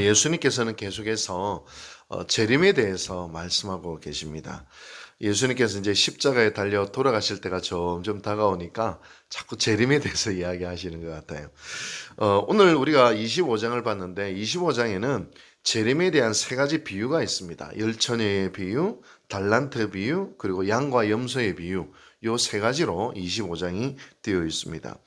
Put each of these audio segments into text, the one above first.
예수님께서는 계속해서 재림에 대해서 말씀하고 계십니다. 예수님께서 이제 십자가에 달려 돌아가실 때가 점점 다가오니까 자꾸 재림에 대해서 이야기하시는 것 같아요. 오늘 우리가 25장을 봤는데 25장에는 재림에 대한 세 가지 비유가 있습니다. 열처녀의 비유, 달란트 비유, 그리고 양과 염소의 비유, 요 세 가지로 25장이 되어 있습니다.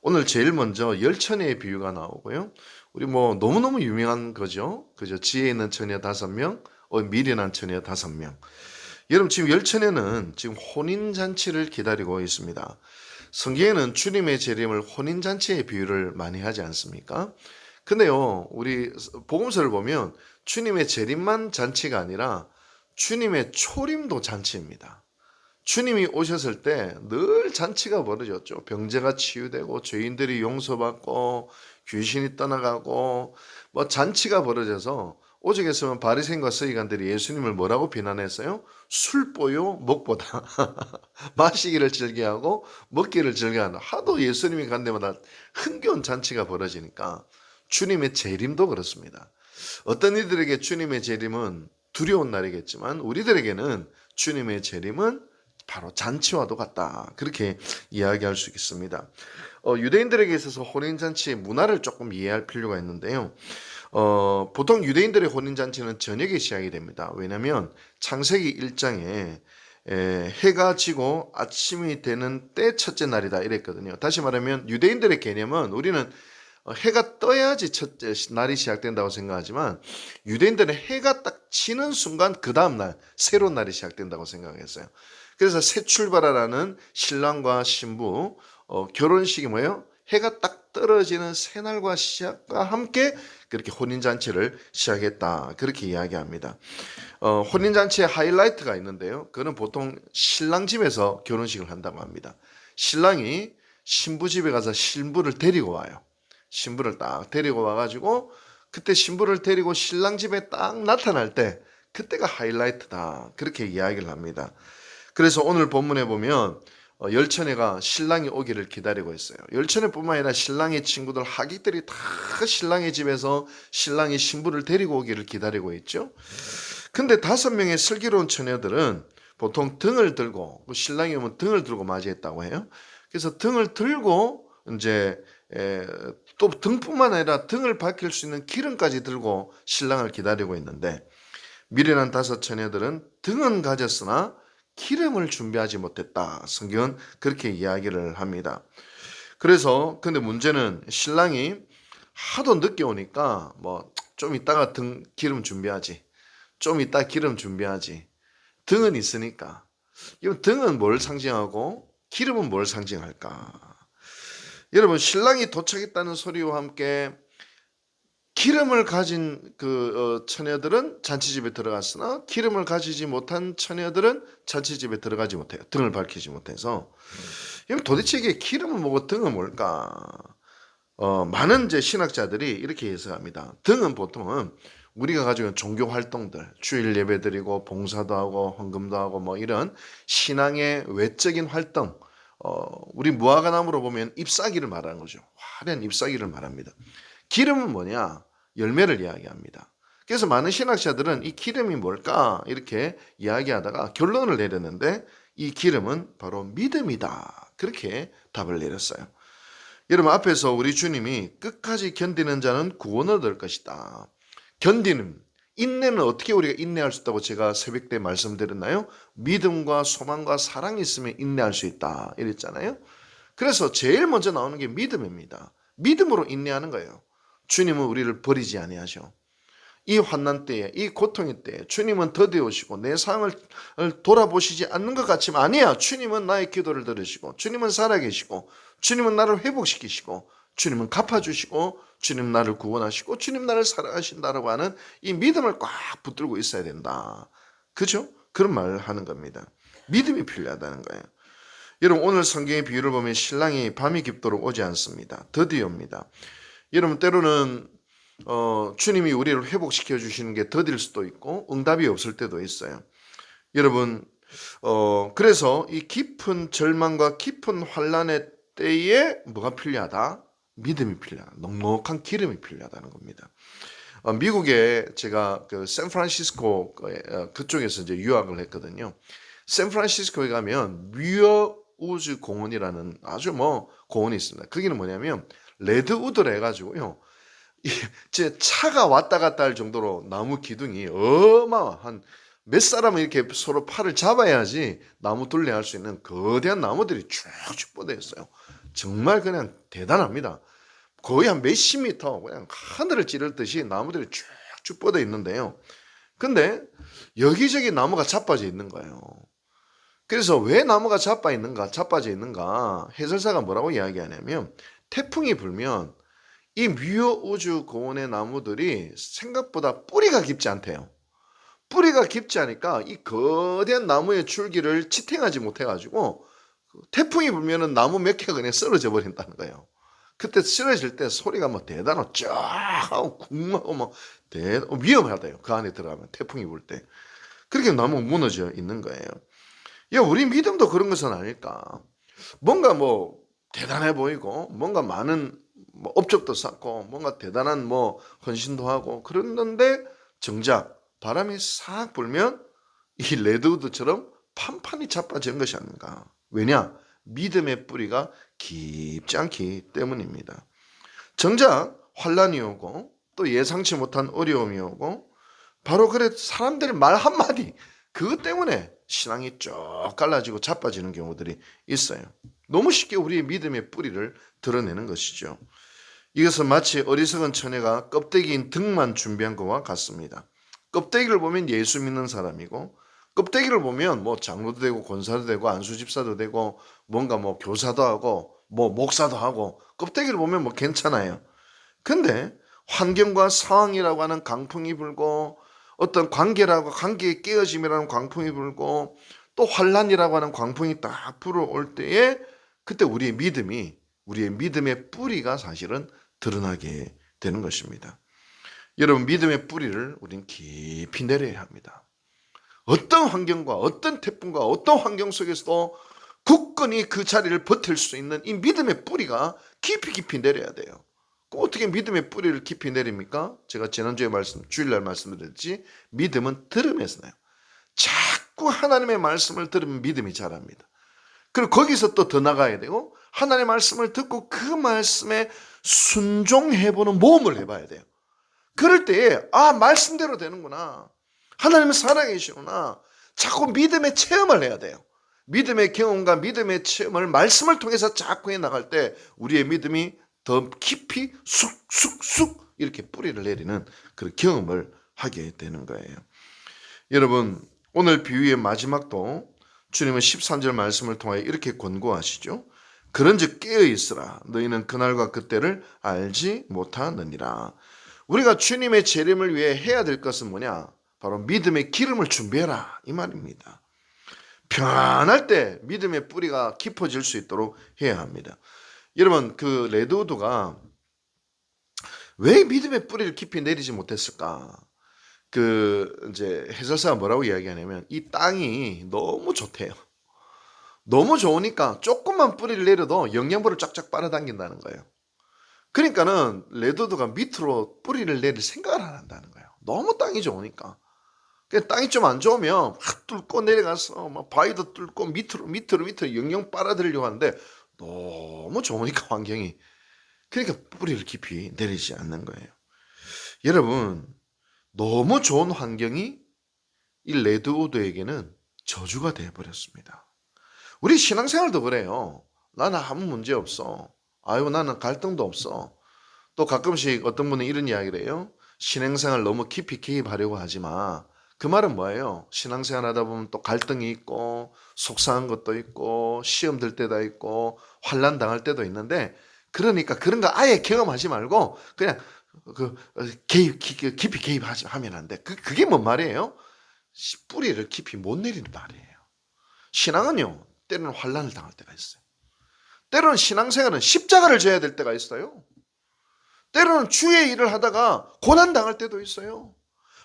오늘 제일 먼저 열처녀의 비유가 나오고요. 우리 뭐 너무너무 유명한 거죠. 그죠? 지혜 있는 처녀 5명, 미련한 처녀 5명. 여러분 지금 열처녀는 지금 혼인잔치를 기다리고 있습니다. 성경에는 주님의 재림을 혼인잔치의 비유를 많이 하지 않습니까? 근데요, 우리 복음서를 보면 주님의 재림만 잔치가 아니라 주님의 초림도 잔치입니다. 주님이 오셨을 때 늘 잔치가 벌어졌죠. 병자가 치유되고 죄인들이 용서받고 귀신이 떠나가고 뭐 잔치가 벌어져서 오죽했으면 바리새인과 서기관들이 예수님을 뭐라고 비난했어요? 술보요 먹보다 마시기를 즐겨하고 먹기를 즐겨하는, 하도 예수님이 간 데마다 흥겨운 잔치가 벌어지니까 주님의 재림도 그렇습니다. 어떤 이들에게 주님의 재림은 두려운 날이겠지만 우리들에게는 주님의 재림은 바로 잔치와도 같다. 그렇게 이야기할 수 있습니다. 유대인들에게 있어서 혼인잔치의 문화를 조금 이해할 필요가 있는데요. 보통 유대인들의 혼인잔치는 저녁에 시작이 됩니다. 왜냐하면 창세기 1장에 해가 지고 아침이 되는 때 첫째 날이다 이랬거든요. 다시 말하면 유대인들의 개념은, 우리는 해가 떠야지 첫째 날이 시작된다고 생각하지만 유대인들은 해가 딱 치는 순간 그 다음날 새로운 날이 시작된다고 생각했어요. 그래서 새 출발하라는 신랑과 신부 결혼식이 뭐예요? 해가 딱 떨어지는 새날과 시작과 함께 그렇게 혼인잔치를 시작했다, 그렇게 이야기합니다. 혼인잔치의 하이라이트가 있는데요, 그는 보통 신랑 집에서 결혼식을 한다고 합니다. 신랑이 신부 집에 가서 신부를 데리고 와요. 신부를 딱 데리고 와가지고 그때 신부를 데리고 신랑 집에 딱 나타날 때 그때가 하이라이트다, 그렇게 이야기를 합니다. 그래서 오늘 본문에 보면 열처녀가 신랑이 오기를 기다리고 있어요. 열처녀뿐만 아니라 신랑의 친구들, 하객들이 다 신랑의 집에서 신랑이 신부를 데리고 오기를 기다리고 있죠. 근데 5명의 슬기로운 처녀들은 보통 등을 들고, 신랑이 오면 등을 들고 맞이했다고 해요. 그래서 등을 들고 이제 또 등뿐만 아니라 등을 밝힐 수 있는 기름까지 들고 신랑을 기다리고 있는데, 미련한 5 처녀들은 등은 가졌으나 기름을 준비하지 못했다. 성경은 그렇게 이야기를 합니다. 그래서 근데 문제는 신랑이 하도 늦게 오니까 뭐 좀 이따가 기름 준비하지, 좀 이따 기름 준비하지, 등은 있으니까. 이 등은 뭘 상징하고 기름은 뭘 상징할까? 여러분, 신랑이 도착했다는 소리와 함께 기름을 가진 처녀들은 잔치집에 들어갔으나 기름을 가지지 못한 처녀들은 잔치집에 들어가지 못해요. 등을 밝히지 못해서. 그럼 도대체 이게 기름은 뭐고 등은 뭘까? 많은 이제 신학자들이 이렇게 해석합니다. 등은 보통은 우리가 가지고 있는 종교 활동들, 주일 예배드리고 봉사도 하고 헌금도 하고 뭐 이런 신앙의 외적인 활동, 우리 무화과나무로 보면 잎사귀를 말하는 거죠. 화려한 잎사귀를 말합니다. 기름은 뭐냐? 열매를 이야기합니다. 그래서 많은 신학자들은 이 기름이 뭘까? 이렇게 이야기하다가 결론을 내렸는데, 이 기름은 바로 믿음이다, 그렇게 답을 내렸어요. 여러분, 앞에서 우리 주님이 끝까지 견디는 자는 구원을 얻을 것이다. 견디는, 인내는 어떻게 우리가 인내할 수 있다고 제가 새벽 때 말씀드렸나요? 믿음과 소망과 사랑이 있으면 인내할 수 있다 이랬잖아요. 그래서 제일 먼저 나오는 게 믿음입니다. 믿음으로 인내하는 거예요. 주님은 우리를 버리지 아니하셔. 이 환난 때에, 이 고통의 때에 주님은 더디오시고 내 상을 돌아보시지 않는 것 같지만 아니야. 주님은 나의 기도를 들으시고 주님은 살아계시고 주님은 나를 회복시키시고 주님은 갚아주시고 주님 나를 구원하시고 주님 나를 사랑하신다라고 하는 이 믿음을 꽉 붙들고 있어야 된다. 그죠? 그런 말을 하는 겁니다. 믿음이 필요하다는 거예요. 여러분, 오늘 성경의 비유를 보면 신랑이 밤이 깊도록 오지 않습니다. 더디 옵니다. 여러분, 때로는 주님이 우리를 회복시켜 주시는 게 더딜 수도 있고 응답이 없을 때도 있어요. 여러분, 그래서 이 깊은 절망과 깊은 환난의 때에 뭐가 필요하다? 믿음이 필요하다. 넉넉한 기름이 필요하다는 겁니다. 미국에 제가 그 샌프란시스코 그쪽에서 이제 유학을 했거든요. 샌프란시스코에 가면 뮤어 우즈 공원이라는 아주 뭐 공원이 있습니다. 거기는 뭐냐면 레드우드를 해가지고요. 제 차가 왔다 갔다 할 정도로 나무 기둥이 어마어마한 몇 사람은 이렇게 서로 팔을 잡아야지 나무 둘레할 수 있는 거대한 나무들이 쭉쭉 뻗어 있어요. 정말 그냥 대단합니다. 거의 한 몇십 미터 그냥 하늘을 찌르듯이 나무들이 쭉쭉 뻗어 있는데요. 근데 여기저기 나무가 자빠져 있는 거예요. 그래서 왜 나무가 자빠져 있는가 해설사가 뭐라고 이야기하냐면 태풍이 불면 이 뮤어 우주 공원의 나무들이 생각보다 뿌리가 깊지 않대요. 뿌리가 깊지 않으니까 이 거대한 나무의 줄기를 지탱하지 못해가지고 태풍이 불면은 나무 몇 개가 그냥 쓰러져 버린다는 거예요. 그때 쓰러질 때 소리가 뭐 대단하고 쫙 하고 쿵하고 뭐 위험하대요. 그 안에 들어가면 태풍이 불 때. 그렇게 나무가 무너져 있는 거예요. 야, 우리 믿음도 그런 것은 아닐까. 뭔가 뭐 대단해 보이고 뭔가 많은 뭐 업적도 쌓고 뭔가 대단한 뭐 헌신도 하고 그랬는데 정작 바람이 싹 불면 이 레드우드처럼 판판이 자빠지는 것이 아닌가. 왜냐? 믿음의 뿌리가 깊지 않기 때문입니다. 정작 환란이 오고 또 예상치 못한 어려움이 오고 바로 그래 사람들 말 한마디 그것 때문에 신앙이 쭉 갈라지고 자빠지는 경우들이 있어요. 너무 쉽게 우리의 믿음의 뿌리를 드러내는 것이죠. 이것은 마치 어리석은 처녀가 껍데기인 등만 준비한 것과 같습니다. 껍데기를 보면 예수 믿는 사람이고 껍데기를 보면 뭐 장로도 되고 권사도 되고 안수집사도 되고 뭔가 뭐 교사도 하고 뭐 목사도 하고 껍데기를 보면 뭐 괜찮아요. 근데 환경과 상황이라고 하는 강풍이 불고 어떤 관계의 깨어짐이라는 광풍이 불고 또 환란이라고 하는 광풍이 딱 불어올 때에 그때 우리의 믿음의 뿌리가 사실은 드러나게 되는 것입니다. 여러분 믿음의 뿌리를 우린 깊이 내려야 합니다. 어떤 환경과 어떤 태풍과 어떤 환경 속에서도 굳건히 그 자리를 버틸 수 있는 이 믿음의 뿌리가 깊이 내려야 돼요. 어떻게 믿음의 뿌리를 깊이 내립니까? 제가 지난주에 주일날 말씀드렸지 믿음은 들음에서 나요. 자꾸 하나님의 말씀을 들으면 믿음이 자랍니다. 그리고 거기서 또 더 나가야 되고 하나님의 말씀을 듣고 그 말씀에 순종해보는 모험을 해봐야 돼요. 그럴 때에 말씀대로 되는구나. 하나님은 살아계시구나. 자꾸 믿음의 체험을 해야 돼요. 믿음의 경험과 믿음의 체험을 말씀을 통해서 자꾸 해나갈 때 우리의 믿음이 더 깊이 쑥쑥쑥 이렇게 뿌리를 내리는 그런 경험을 하게 되는 거예요. 여러분 오늘 비유의 마지막도 주님은 13절 말씀을 통하여 이렇게 권고하시죠. 그런즉 깨어있으라. 너희는 그날과 그때를 알지 못하느니라. 우리가 주님의 재림을 위해 해야 될 것은 뭐냐? 바로 믿음의 기름을 준비해라 이 말입니다. 평안할 때 믿음의 뿌리가 깊어질 수 있도록 해야 합니다. 여러분 그 레드우드가 왜 믿음의 뿌리를 깊이 내리지 못했을까? 이제 해설사가 뭐라고 이야기하냐면 이 땅이 너무 좋대요. 너무 좋으니까 조금만 뿌리를 내려도 영양분을 쫙쫙 빨아당긴다는 거예요. 그러니까는 레드우드가 밑으로 뿌리를 내릴 생각을 안 한다는 거예요. 너무 땅이 좋으니까. 땅이 좀 안 좋으면 확 뚫고 내려가서 막 바위도 뚫고 밑으로 영양 빨아들이려고 하는데 너무 좋으니까 환경이. 그러니까 뿌리를 깊이 내리지 않는 거예요. 여러분 너무 좋은 환경이 이 레드우드에게는 저주가 되어버렸습니다. 우리 신앙생활도 그래요. 나는 아무 문제 없어. 나는 갈등도 없어. 또 가끔씩 어떤 분은 이런 이야기를 해요. 신앙생활 너무 깊이 개입하려고 하지 마. 그 말은 뭐예요? 신앙생활 하다 보면 또 갈등이 있고 속상한 것도 있고 시험 들 때도 있고 환난 당할 때도 있는데 그러니까 그런 거 아예 경험하지 말고 그냥 깊이 개입하면 안 돼. 그게 뭔 말이에요? 뿌리를 깊이 못 내리는 말이에요. 신앙은요 때로는 환난을 당할 때가 있어요. 때로는 신앙생활은 십자가를 져야 될 때가 있어요. 때로는 주의 일을 하다가 고난 당할 때도 있어요.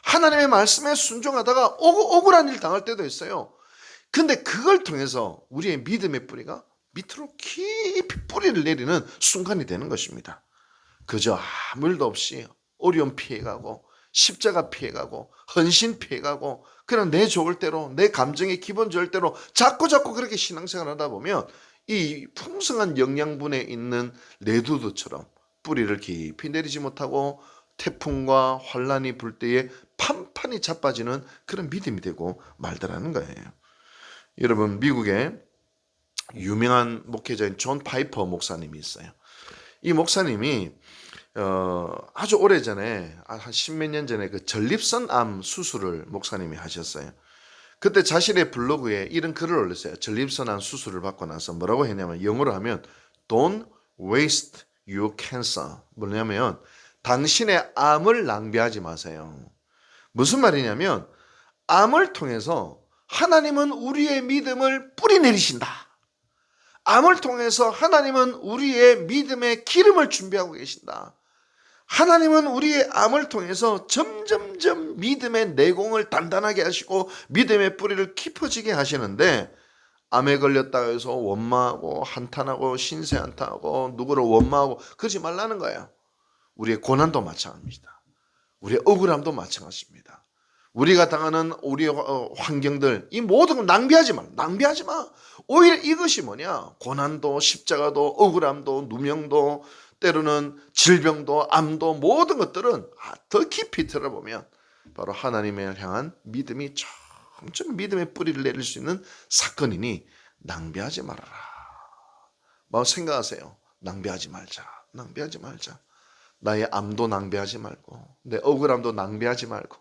하나님의 말씀에 순종하다가 억울한 일 당할 때도 있어요. 근데 그걸 통해서 우리의 믿음의 뿌리가 밑으로 깊이 뿌리를 내리는 순간이 되는 것입니다. 그저 아무 일도 없이 어려움 피해가고 십자가 피해가고 헌신 피해가고 그냥 내 좋을 대로 내 감정의 기분 좋을 대로 자꾸 그렇게 신앙생활 하다 보면 이 풍성한 영양분에 있는 레드우드처럼 뿌리를 깊이 내리지 못하고 태풍과 환란이 불 때에 판판이 자빠지는 그런 믿음이 되고 말더라는 거예요. 여러분, 미국에 유명한 목회자인 존 파이퍼 목사님이 있어요. 이 목사님이 아주 오래전에 한 십몇 년 전에 그 전립선암 수술을 목사님이 하셨어요. 그때 자신의 블로그에 이런 글을 올렸어요. 전립선암 수술을 받고 나서 뭐라고 했냐면, 영어로 하면 Don't waste your cancer. 뭐냐면 당신의 암을 낭비하지 마세요. 무슨 말이냐면 암을 통해서 하나님은 우리의 믿음을 뿌리내리신다. 암을 통해서 하나님은 우리의 믿음의 기름을 준비하고 계신다. 하나님은 우리의 암을 통해서 점점점 믿음의 내공을 단단하게 하시고 믿음의 뿌리를 깊어지게 하시는데, 암에 걸렸다 해서 원망하고 한탄하고 신세한탄하고 누구를 원망하고 그러지 말라는 거예요. 우리의 고난도 마찬가지입니다. 우리의 억울함도 마찬가지입니다. 우리가 당하는 우리의 환경들, 이 모든 걸 낭비하지 마. 오히려 이것이 뭐냐? 고난도 십자가도 억울함도 누명도 때로는 질병도 암도 모든 것들은 더 깊이 들어보면 바로 하나님을 향한 믿음이 점점 믿음의 뿌리를 내릴 수 있는 사건이니 낭비하지 말아라. 뭐 생각하세요. 낭비하지 말자. 나의 암도 낭비하지 말고 내 억울함도 낭비하지 말고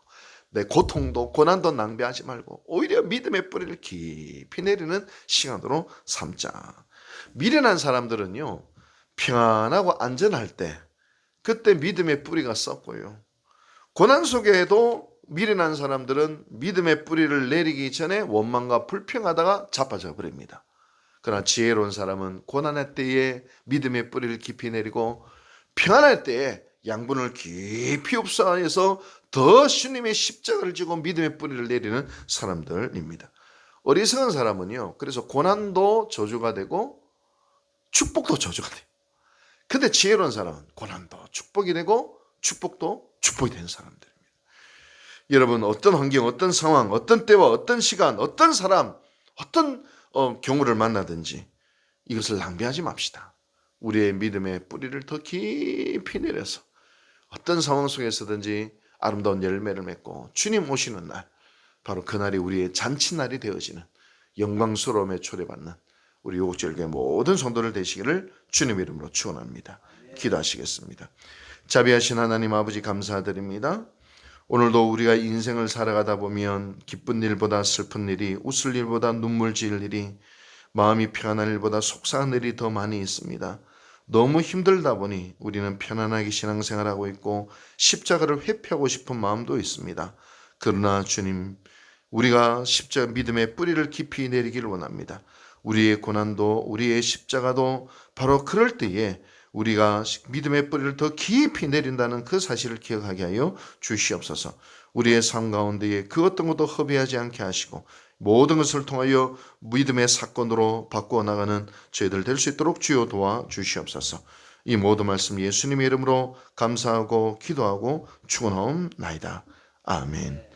내 고통도 고난도 낭비하지 말고 오히려 믿음의 뿌리를 깊이 내리는 시간으로 삼자. 미련한 사람들은요, 평안하고 안전할 때 그때 믿음의 뿌리가 썩고요, 고난 속에도 미련한 사람들은 믿음의 뿌리를 내리기 전에 원망과 불평하다가 자빠져 버립니다. 그러나 지혜로운 사람은 고난의 때에 믿음의 뿌리를 깊이 내리고 평안할 때에 양분을 깊이 흡수해서 더 주님의 십자가를 지고 믿음의 뿌리를 내리는 사람들입니다. 어리석은 사람은요, 그래서 고난도 저주가 되고 축복도 저주가 돼요. 근데 지혜로운 사람은 고난도 축복이 되고 축복도 축복이 되는 사람들입니다. 여러분, 어떤 환경, 어떤 상황, 어떤 때와 어떤 시간, 어떤 사람, 어떤 경우를 만나든지 이것을 낭비하지 맙시다. 우리의 믿음의 뿌리를 더 깊이 내려서 어떤 상황 속에서든지 아름다운 열매를 맺고 주님 오시는 날, 바로 그날이 우리의 잔치날이 되어지는 영광스러움에 초대받는 우리 요곡절교회 모든 성도들 되시기를 주님 이름으로 축원합니다. 기도하시겠습니다. 자비하신 하나님 아버지, 감사드립니다. 오늘도 우리가 인생을 살아가다 보면 기쁜 일보다 슬픈 일이, 웃을 일보다 눈물 지을 일이, 마음이 평안한 일보다 속상한 일이 더 많이 있습니다. 너무 힘들다 보니 우리는 편안하게 신앙생활하고 있고 십자가를 회피하고 싶은 마음도 있습니다. 그러나 주님, 우리가 십자가 믿음의 뿌리를 깊이 내리기를 원합니다. 우리의 고난도 우리의 십자가도 바로 그럴 때에 우리가 믿음의 뿌리를 더 깊이 내린다는 그 사실을 기억하게 하여 주시옵소서. 우리의 삶 가운데에 그 어떤 것도 허비하지 않게 하시고 모든 것을 통하여 믿음의 사건으로 바꾸어 나가는 저희들 될 수 있도록 주여 도와 주시옵소서. 이 모든 말씀 예수님의 이름으로 감사하고 기도하고 축원하옵나이다. 아멘.